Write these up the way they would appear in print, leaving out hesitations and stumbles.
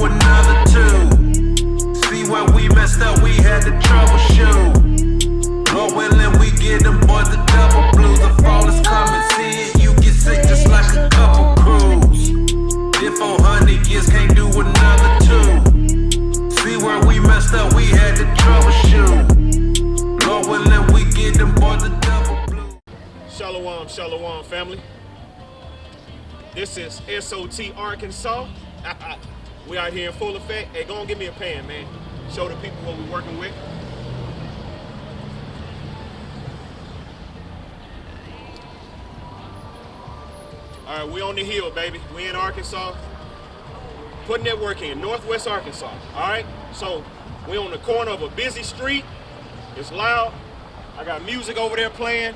another two. See where we messed up, we had to troubleshoot. Lord willing, we get them boys the double blues. The fall is coming, see it, you get sick just like a couple crews. If 400 years can't do another two. See where we messed up, we had to troubleshoot. Lord willing, we get them boys the double blues. Shalom, shalom, family. This is SOT Arkansas. We out here in full effect. Hey, go and give me a pan, man. Show the people what we're working with. All right, we on the hill, baby. We in Arkansas. Putting that work in, Northwest Arkansas. All right, so we on the corner of a busy street. It's loud. I got music over there playing.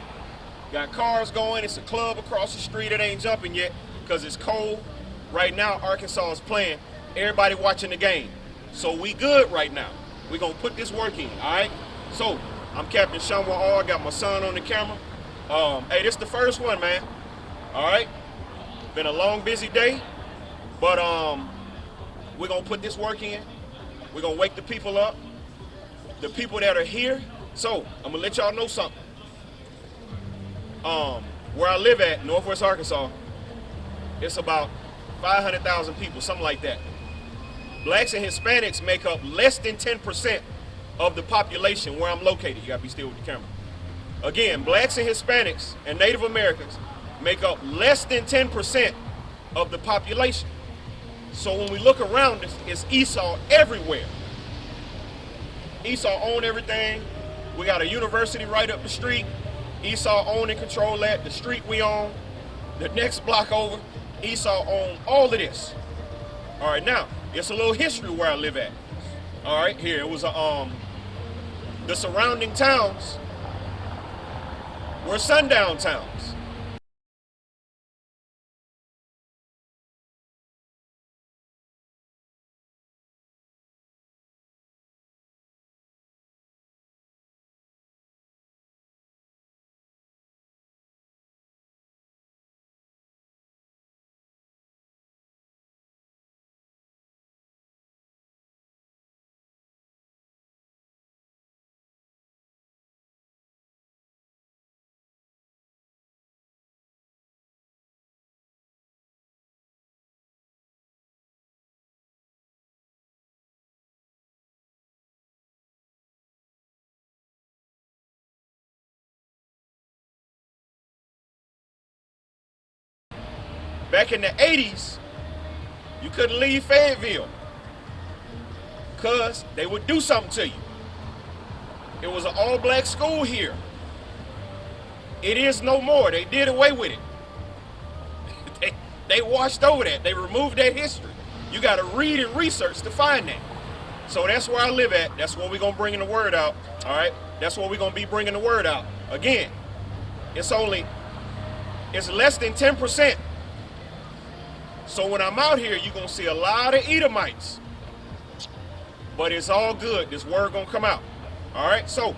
Got cars going. It's a club across the street. It ain't jumping yet because it's cold. Right now, Arkansas is playing. Everybody watching the game. So we good right now. We gonna put this work in, all right? So I'm Captain Shamwa R. Got my son on the camera. Hey, this the first one, man. All right. Been a long, busy day, but we're gonna put this work in. We're gonna wake the people up, the people that are here. So I'm gonna let y'all know something. Where I live at, Northwest Arkansas, it's about 500,000 people, something like that. Blacks and Hispanics make up less than 10% of the population where I'm located. You gotta be still with the camera. Again, blacks and Hispanics and Native Americans make up less than 10% of the population. So when we look around us, it's Esau everywhere. Esau own everything. We got a university right up the street. Esau own and control that. The street we own, the next block over, Esau own all of this. All right, now, it's a little history where I live at. All right, here, it was the surrounding towns were sundown towns. Back in the 80s, you couldn't leave Fayetteville because they would do something to you. It was an all-black school here. It is no more. They did away with it. They washed over that. They removed that history. You got to read and research to find that. So that's where I live at. That's where we're going to bring the word out. All right? That's where we're going to be bringing the word out. Again, it's less than 10%. So when I'm out here, you're going to see a lot of Edomites. But it's all good. This word going to come out. All right? So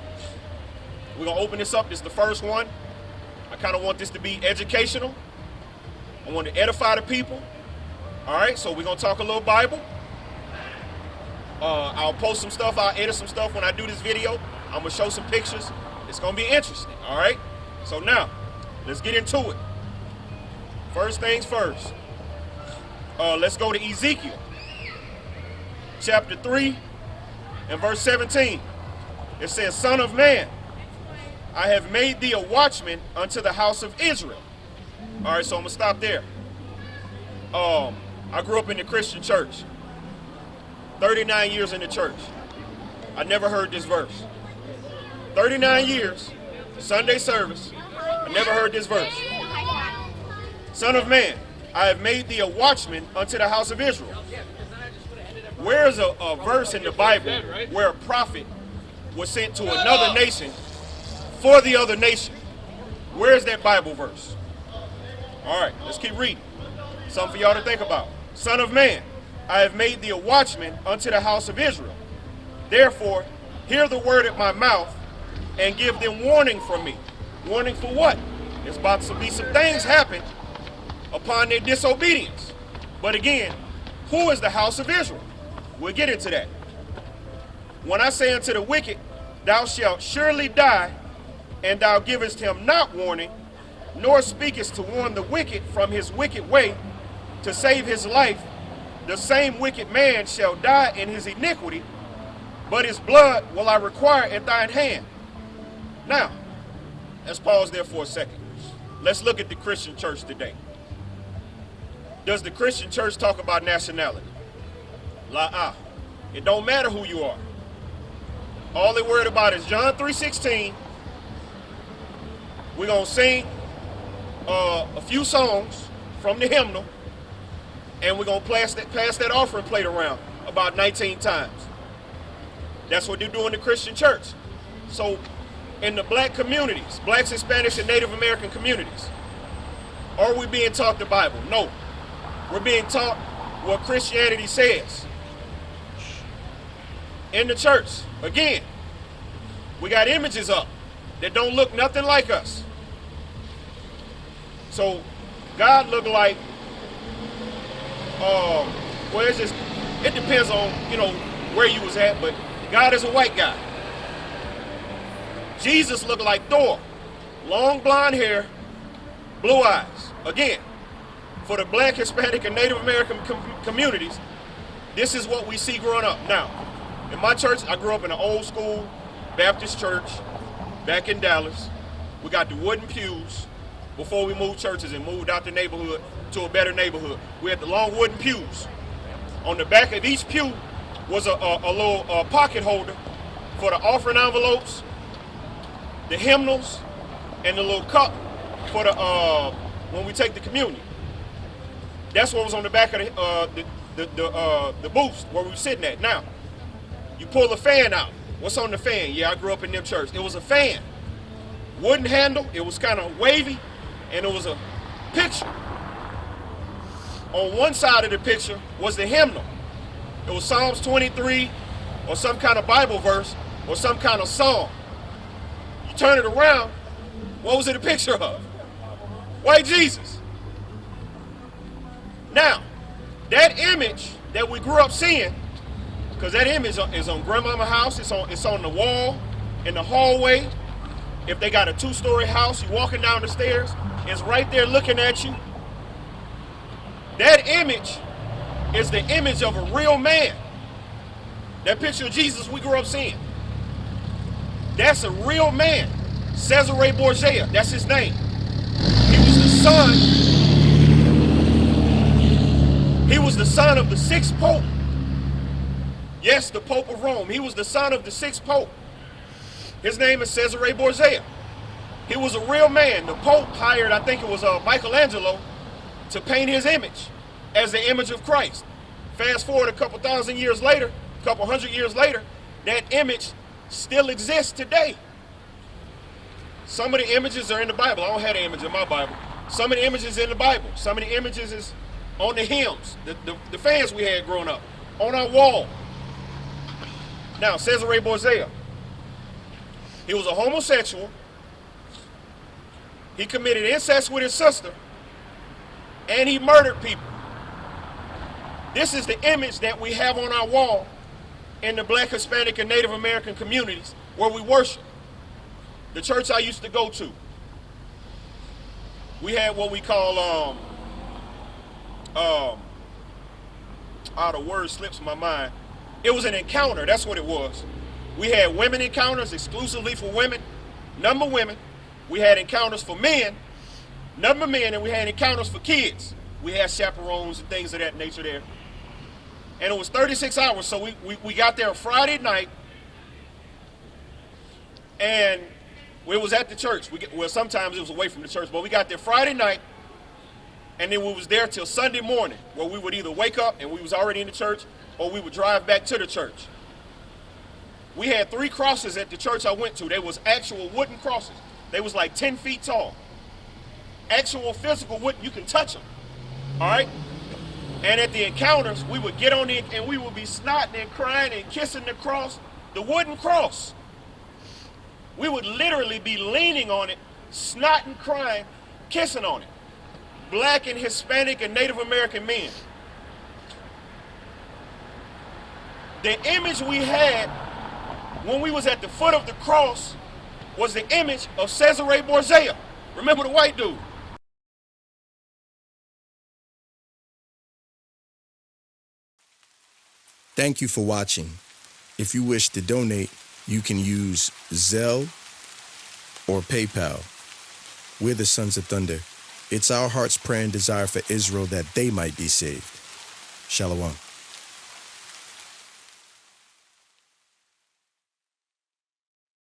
we're going to open this up. This is the first one. I kind of want this to be educational. I want to edify the people. All right? So we're going to talk a little Bible. I'll post some stuff. I'll edit some stuff when I do this video. I'm going to show some pictures. It's going to be interesting. All right? So now, let's get into it. First things first. Let's go to Ezekiel, chapter 3 and verse 17. It says, Son of man, I have made thee a watchman unto the house of Israel. All right, so I'm going to stop there. I grew up in the Christian church. 39 years in the church. I never heard this verse. 39 years, Sunday service, I never heard this verse. Son of man, I have made thee a watchman unto the house of Israel. Where is a verse in the Bible where a prophet was sent to another nation for the other nation? Where is that Bible verse? All right, let's keep reading. Something for y'all to think about. Son of man, I have made thee a watchman unto the house of Israel. Therefore, hear the word at my mouth and give them warning from me. Warning for what? There's about to be some things happen upon their disobedience. But again, who is the house of Israel? We'll get into that. When I say unto the wicked, thou shalt surely die, and thou givest him not warning, nor speakest to warn the wicked from his wicked way, to save his life, the same wicked man shall die in his iniquity, but his blood will I require at thine hand. Now, let's pause there for a second. Let's look at the Christian church today. Does the Christian church talk about nationality? It don't matter who you are. All they're worried about is John 3:16. We're going to sing a few songs from the hymnal, and we're going to pass that offering plate around about 19 times. That's what they do in the Christian church. So in the black communities, blacks, Hispanics, and Native American communities, are we being taught the Bible? No. We're being taught what Christianity says. In the church, again, we got images up that don't look nothing like us. So God looked like, well, it's just, it depends on, where you was at, but God is a white guy. Jesus looked like Thor. Long blonde hair, blue eyes. Again, for the black, Hispanic, and Native American communities, this is what we see growing up. Now, in my church, I grew up in an old school Baptist church back in Dallas. We got the wooden pews before we moved churches and moved out the neighborhood to a better neighborhood. We had the long wooden pews. On the back of each pew was a little pocket holder for the offering envelopes, the hymnals, and the little cup for the when we take the communion. That's what was on the back of the booth where we were sitting at. Now, you pull the fan out. What's on the fan? Yeah, I grew up in them church. It was a fan. Wooden handle. It was kind of wavy, and it was a picture. On one side of the picture was the hymnal. It was Psalms 23 or some kind of Bible verse or some kind of song. You turn it around, what was it a picture of? White Jesus. Now, that image that we grew up seeing, because that image is on grandmama's house, it's on the wall, in the hallway. If they got a 2-story house, you walking down the stairs, it's right there looking at you. That image is the image of a real man. That picture of Jesus we grew up seeing. That's a real man. Cesare Borgia, that's his name. He was the son of the 6th Pope. Yes, the Pope of Rome. He was the son of the 6th Pope. His name is Cesare Borgia. He was a real man. The Pope hired, I think it was Michelangelo, to paint his image as the image of Christ. Fast forward a couple hundred years later, that image still exists today. Some of the images are in the Bible. I don't have the image in my Bible. Some of the images in the Bible. Some of the images is on the hymns, the fans we had growing up, on our wall. Now, Cesare Borgia, he was a homosexual. He committed incest with his sister, and he murdered people. This is the image that we have on our wall in the black, Hispanic, and Native American communities where we worship. The church I used to go to, we had what we call, the word slips my mind. It was an encounter, that's what it was. We had women encounters exclusively for women, number women. We had encounters for men, number men, and we had encounters for kids. We had chaperones and things of that nature there. And it was 36 hours, so we got there Friday night, and it was at the church. Well, sometimes it was away from the church, but we got there Friday night, and then we was there till Sunday morning, where we would either wake up and we was already in the church, or we would drive back to the church. We had 3 crosses at the church I went to. They was actual wooden crosses. They was like 10 feet tall. Actual physical wood, you can touch them. All right? And at the encounters, we would get on it and we would be snotting and crying and kissing the cross, the wooden cross. We would literally be leaning on it, snotting, crying, kissing on it. Black and Hispanic and Native American men. The image we had when we was at the foot of the cross was the image of Cesare Borgia. Remember the white dude? Thank you for watching. If you wish to donate, you can use Zelle or PayPal. We're the Sons of Thunder. It's our heart's prayer and desire for Israel that they might be saved. Shalom.